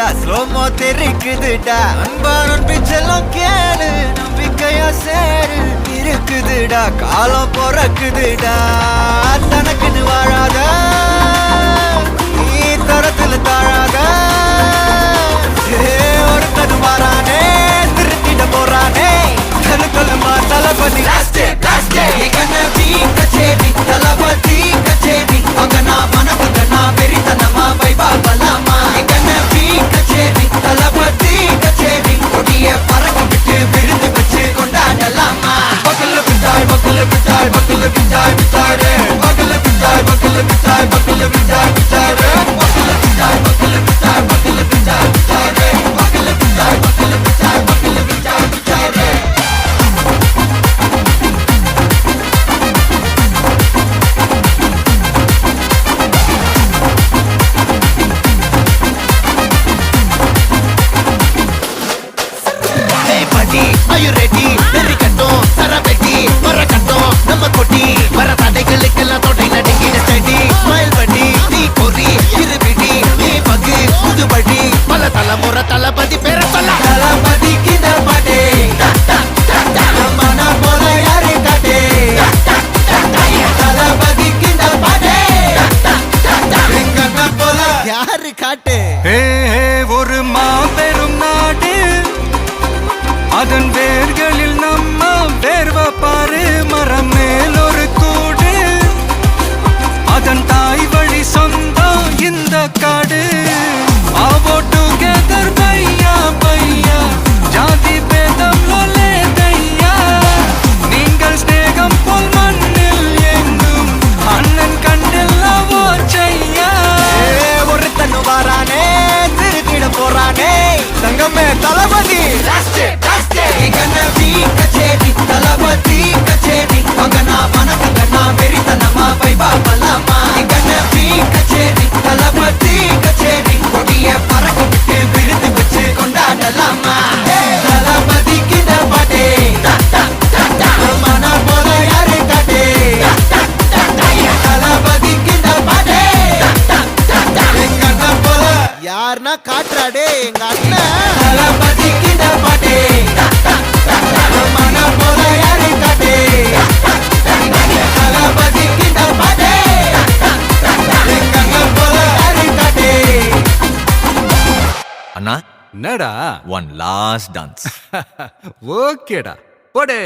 தெரிக்குதுடா slo-mo தெரிக்குதுடா அன்பானன் பிச்செல்லாம் கேளு நம்பிக்கையா சேரு இருக்குதுடா காலம் பொறக்குதுடா தனக்குன்னு வாழாத நீ தரத்துல தாழாத ஒருத்தனு மாறானே திருத்திட போறானே தனக்குள்ளுமா தளபதி கச்சேரி தளபதி கச்சேரி அங்கனா மனசுங்கனா வெறித்தனமா வைபா பலாமா கச்சேரி தளபதி கச்சேரி கொடிய பறக்க விட்டு விருந்து வச்சு கொண்டாடலாமா பக்கல்ல பிட்டாய் பக்கல்ல பிட்டாய் பக்கல்ல பிட்டாய் பிட்டாரே பக்கல்ல பிட்டாய் பக்கல்ல பிட்டாய் பக்கல்ல பிட்டாய் பிட்டாரே பக்கல்ல பிட்டாய் பக்கல்ல பிட்டாய் பக்கல்ல பிட்டாய் பிட்டாரே பக்கல்ல பிட்டாய் பக்கல்ல பிட்டாய் பக்கல்ல பிட்டாய் பிட்டாரே Are you ready? Very கட்டும் சரவெட்டி வர கட்டும் நம்ம கொட்டி வர தடைகளுக்கெல்லாம் தொடை நடுங்கிட ஸ்டடி ஸ்மைல் பண்ணி நீ பொறி இருபிடி நீ பகு புதுபடி பல தலைமுறை தளபதி பேர சொல்ல தளபதிக்கு இந்த பாட்டே மன போல யாரு காட்டே தளபதிக்கு இந்த பாட்டே எங்க போல யாரு காட்டு ஒரு மாபெரும் நாடு அதன் வேர்களில் நம்ம வேர்வ பாரு மரம் மேல் ஒரு கூடு அதன் தாய் வழி சொந்தம் இந்த காடு ஆவோ டுகெதர் பையா பையா ஜாதி பேதம் லோலே தையா நீங்கள் ஸ்நேகம் போல் மண்ணில் எங்கும் அண்ணன் கண்டெல்லாம் ஓச்சையா ஒருத்தனு வாரானே திருத்திட போறானே தங்கமே தளபதி கச்சேரி தளபதி கச்சேரி அங்கனா மனசுங்கனா வெறித்தனமா வைபா பலாமா கச்சேரி தளபதி கச்சேரி கொடிய பறக்க விட்டு விருந்து வச்சு கொண்டாடலாமா தளபதிக்கு இந்த பாட்டே மன போல யாரு காட்டே தளபதிக்கு இந்த பாட்டே எங்க அண்ணன் போல யாருன்னா காட்டுறாடே எங்க அண்ணன் தளபதிக்கு இந்த பாட்டே மன போல யாரு காட்டே தளபதிக்கு இந்த பாட்டே எங்க அண்ணன் போல யாரு காட்டே அண்ணா என்னடா ஒன் லாஸ்ட் டான்ஸ் ஓகேடா போடே